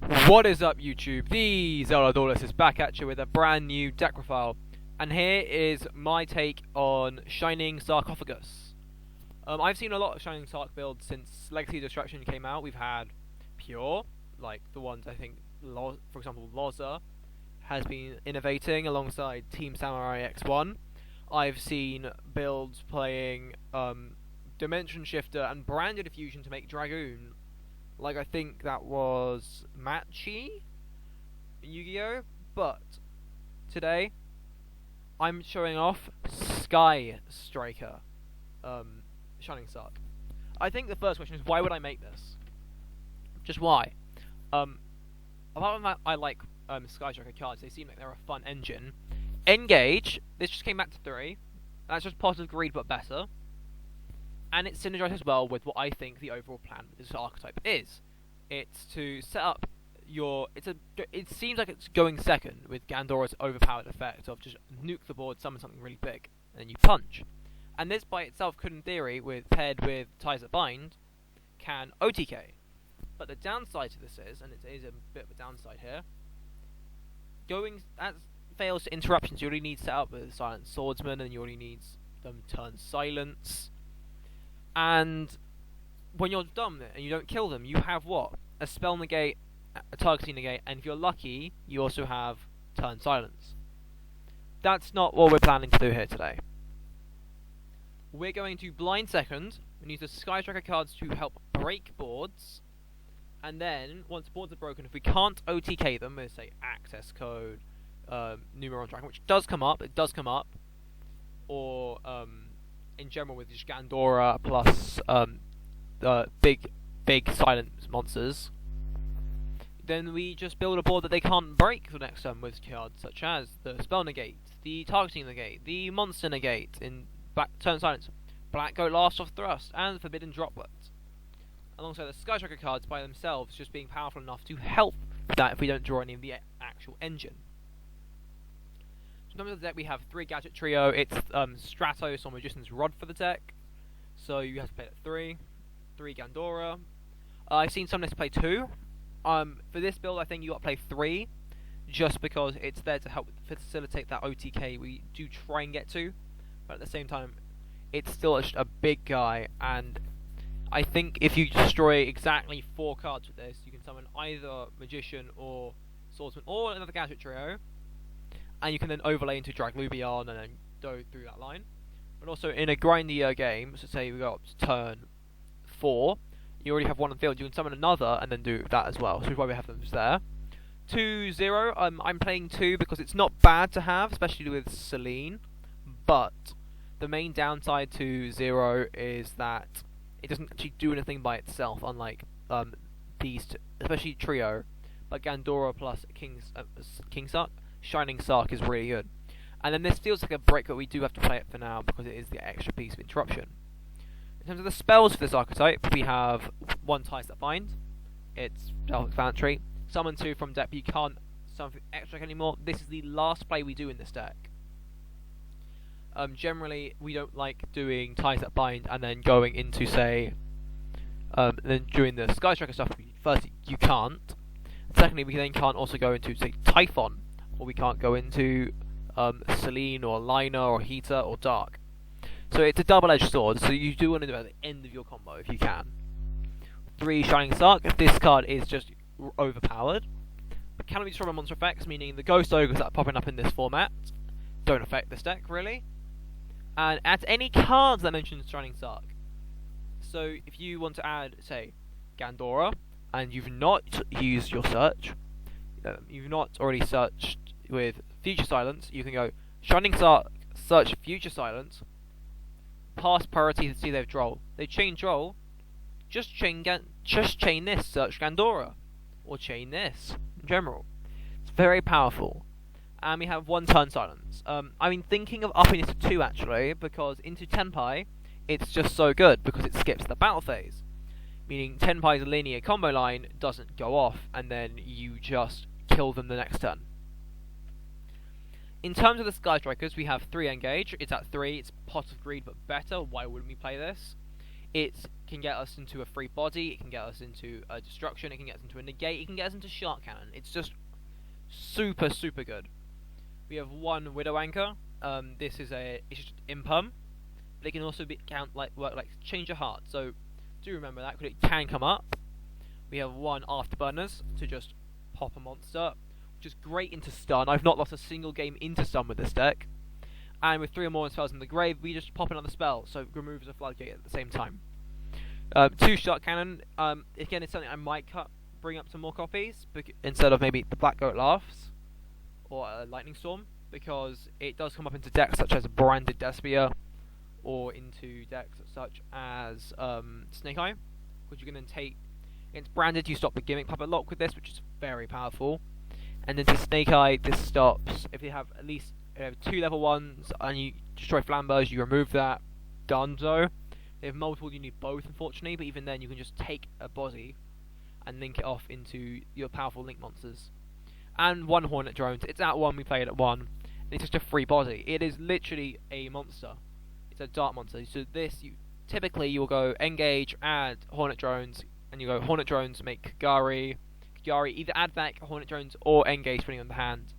What is up, YouTube? The Zealodolus is back at you with a brand new deck profile, and here is my take on Shining Sarcophagus. I've seen a lot of Shining Sarc builds since Legacy Destruction came out. We've had Pure, like the ones I think, for example, Loza has been innovating alongside Team Samurai X1. I've seen builds playing Dimension Shifter and Branded Diffusion to make Dragoon. Like, I think that was Machi Yu-Gi-Oh! But today I'm showing off Sky Striker, Shining Sarc. I think the first question is, why would I make this? Just why? Apart from that, I like Sky Striker cards. They seem like they're a fun engine. Engage. This just came back to 3. That's just Pot of Greed, but better. And it synergizes well with what I think the overall plan with this archetype is. It's to set up your... It seems like it's going second with Gandora's overpowered effect of just nuke the board, summon something really big, and then you punch. And this by itself could, in theory, paired with Ties That Bind, can OTK. But the downside to this is, and it is a bit of a downside here, that fails to interruptions. You already need set up with Silent Swordsman, and you already need them turn silence. And when you're done and you don't kill them, you have what? A spell negate, a targeting negate, and if you're lucky, you also have turn silence. That's not what we're planning to do here today. We're going to blind second and use the Sky Striker cards to help break boards. And then, once boards are broken, if we can't OTK them with, say, Access Code, Numeron Dragon, which does come up, or in general with just Gandora plus big silent monsters, then we just build a board that they can't break for next turn with cards such as the Spell Negate, the Targeting Negate, the Monster Negate in turn silence, Black Goat Last of Thrust, and Forbidden Droplet. Alongside the Sky Striker cards by themselves just being powerful enough to help with that if we don't draw any of the actual engine. In terms of the deck, we have 3 Gadget Trio. It's Stratos or Magician's Rod for the deck, so you have to play it at 3 Gandora. I've seen some lists play 2. For this build, I think you got to play 3, just because it's there to help facilitate that OTK we do try and get to, but at the same time, it's still just a big guy, and I think if you destroy exactly 4 cards with this, you can summon either Magician or Swordsman or another Gadget Trio, and you can then overlay into Draglubion and then go through that line. But also in a grindier game, so say we go up to turn 4, you already have one on the field, you can summon another and then do that as well, so that's why we have them there. 2-0, I'm playing 2 because it's not bad to have, especially with Selene, but the main downside to 0 is that it doesn't actually do anything by itself, unlike these two, especially Trio, but Gandora plus King Sarc. Shining Sarc is really good. And then this feels like a break, but we do have to play it for now because it is the extra piece of interruption. In terms of the spells for this archetype, we have 1 Ties That Bind. It's self-explanatory. Summon 2 from deck, but you can't summon extra anymore. This is the last play we do in this deck. Generally, we don't like doing Ties That Bind and then going into, say, then doing the Sky Striker stuff. First, you can't. Secondly, we then can't also go into, say, Typhon, or we can't go into Selene or Lina or Heater or Dark. So it's a double-edged sword, so you do want to do it at the end of your combo if you can. 3 Shining Sarc, this card is just overpowered. But can be destroyed by monster effects, meaning the Ghost Ogres that are popping up in this format don't affect this deck, really. And add any cards that mention Shining Sarc. So if you want to add, say, Gandora, and you've not used your search, you've not already searched with Future Silence, you can go Shining Sarc, search Future Silence, pass priority to see their draw. They chain draw, just chain this, search Gandora, or chain this in general. It's very powerful. And we have 1 turn silence. I've been thinking of upping it to 2 actually, because into Tenpai, it's just so good because it skips the battle phase. Meaning Tenpai's linear combo line doesn't go off, and then you just kill them the next turn. In terms of the Sky Strikers, we have 3 engage. It's at 3. It's Pot of Greed, but better. Why wouldn't we play this? It's can get us into a free body, it can get us into a destruction, it can get us into a negate, it can get us into shark cannon. It's just super, super good. We have one Widow Anchor. This is it's just imperm. But it can also work like change your heart. So do remember that because it can come up. We have one Afterburners to just pop a monster, which is great into stun. I've not lost a single game into stun with this deck. And with 3 or more spells in the grave, we just pop another spell, so it removes a floodgate at the same time. 2 Shark Cannon. Again, it's something I might bring up some more copies instead of maybe the Black Goat Laughs or Lightning Storm, because it does come up into decks such as Branded Despia or into decks such as Snake Eye, which you can then take against Branded. You stop the Gimmick Puppet Lock with this, which is very powerful. And then to Snake Eye, this stops if you have at least 2 level 1s and you destroy Flambers, you remove that. Dunzo. They have multiple, you need both unfortunately, but even then you can just take a body and link it off into your powerful link monsters. And 1 Hornet Drones. It's at 1, we play it at 1. And it's just a free body. It is literally a monster. It's a dart monster. So this, typically you'll go engage, add Hornet Drones, and you go Hornet Drones, make Kagari, either add back Hornet Drones or engage depending on the hand.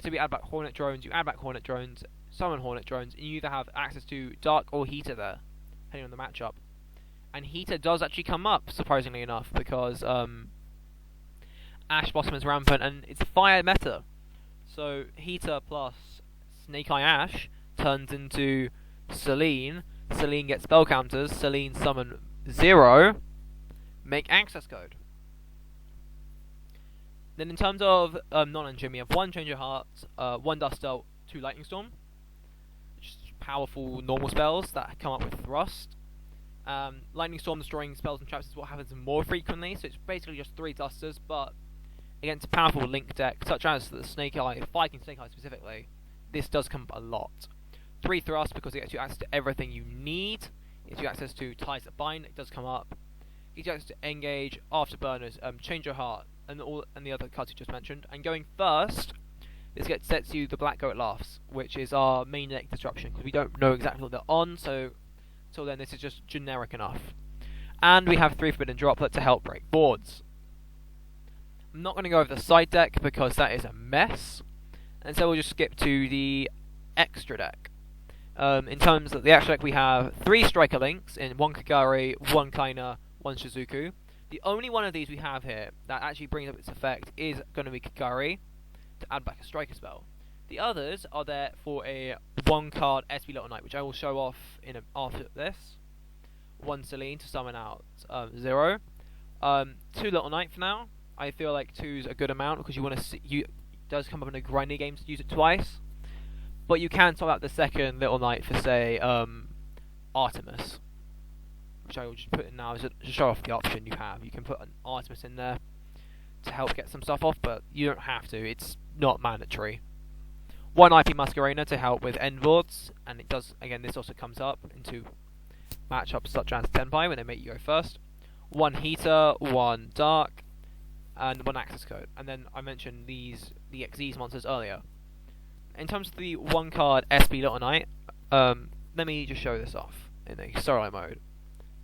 So we add back Hornet Drones, you add back Hornet Drones, summon Hornet Drones, and you either have access to Dark or Heater there, depending on the matchup. And Heater does actually come up, surprisingly enough, because Ash Blossom is rampant, and it's a fire meta. So Heater plus Snake Eye Ash turns into Selene. Selene gets spell counters, Selene summon 0, make access code. Then in terms of non-engine, we have 1 Change of Heart, 1 Duster, 2 Lightning Storm. Just powerful normal spells that come up with Thrust. Lightning Storm destroying spells and traps is what happens more frequently, so it's basically just 3 Dusters, but against a powerful Link deck, such as the Snake Eye, Viking Snake Eye specifically, this does come up a lot. 3 Thrust because it gets you access to everything you need. It gets you access to Ties That Bind, it does come up. It gets you access to Engage, Afterburners, Change Your Heart, and the other cards you just mentioned. And going first, this sets you the Black Goat Laughs, which is our main deck disruption, because we don't know exactly what they're on, so until then this is just generic enough. And we have 3 Forbidden Droplet to help break boards. I'm not going to go over the side deck because that is a mess, and so we'll just skip to the extra deck. In terms of the extra deck, we have 3 Striker Links in 1 Kagari, 1 Kaina, 1 Shizuku. The only one of these we have here that actually brings up its effect is going to be Kagari, to add back a Striker spell. The others are there for a 1-card SP Little Knight, which I will show off after this. 1 Selene to summon out 0. 2 Little Knight for now. I feel like 2's a good amount because you want to see. It does come up in a grindy game to use it twice, but you can swap out the 2nd Little Knight for say Artemis, which I will just put in now to show off the option you have. You can put an Artemis in there to help get some stuff off, but you don't have to. It's not mandatory. 1 IP Masquerena to help with Endboards, and it does, again, this also comes up into matchups such as Tenpai when they make you go first. 1 Heater, 1 Dark, and 1 Access Code. And then I mentioned the Xyz monsters earlier. In terms of the 1-card SP Little Knight, let me just show this off in a solo mode,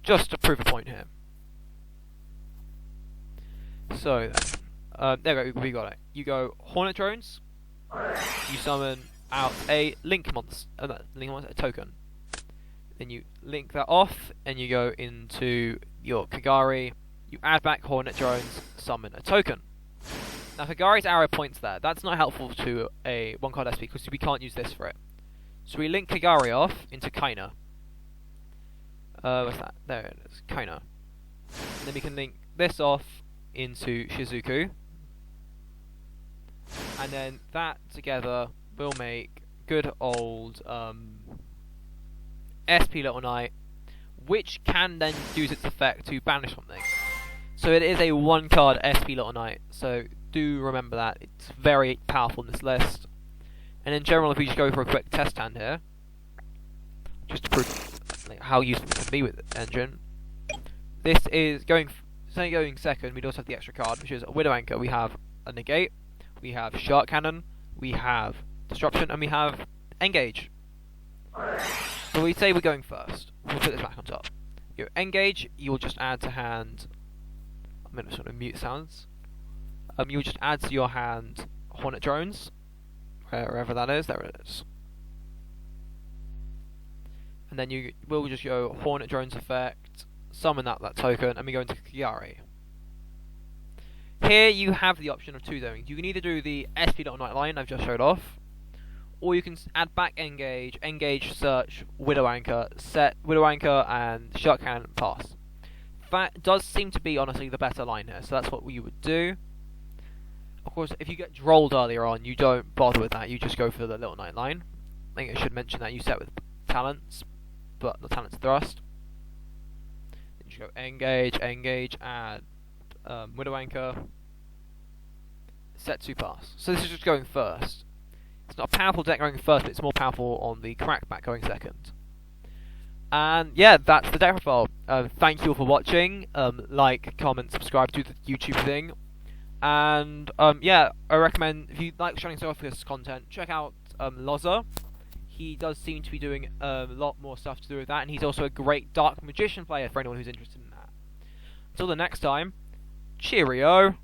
just to prove a point here. So there we got it. You go Hornet Drones, you summon out a Link monster, a token. Then you link that off, and you go into your Kagari, you add back Hornet Drones, summon a token. Now Kagari's arrow points there. That's not helpful to a 1-card SP because we can't use this for it. So we link Kagari off into Kaina. What's that? There it is, Kaina. And then we can link this off into Shizuku. And then that together will make good old SP Little Knight, which can then use its effect to banish something. So it is a 1-card SP Little Knight, so do remember that. It's very powerful in this list. And in general, if we just go for a quick test hand here, just to prove how useful it can be with the engine. This is going second. We also have the extra card, which is a Widow Anchor. We have a Negate, we have Shark Cannon, we have Disruption, and we have Engage. So we say we're going first. We'll put this back on top. You engage, you'll just add to hand. I'm going to sort of mute sounds. You'll just add to your hand Hornet drones, wherever that is. There it is. And then you will just go Hornet drones effect, summon that token, and we go into Kiari. Here you have the option of two things. You can either do the SP Little Nightline I've just showed off, or you can add back engage, search, Widow Anchor, set Widow Anchor, and Shark Cannon pass. That does seem to be honestly the better line here, so that's what you would do. Of course, if you get drolled earlier on, you don't bother with that, you just go for the Little Nightline. I think I should mention that you set with talents, but the talents thrust. Then you go engage, add Widow Anchor, set to pass. So this is just going first. It's not a powerful deck going first, but it's more powerful on the crackback going second. And yeah, that's the deck profile. Thank you all for watching. Like, comment, subscribe, do the YouTube thing. And yeah, I recommend, if you like Sarcophagus content, check out Loza. He does seem to be doing a lot more stuff to do with that, and he's also a great Dark Magician player for anyone who's interested in that. Until the next time, cheerio!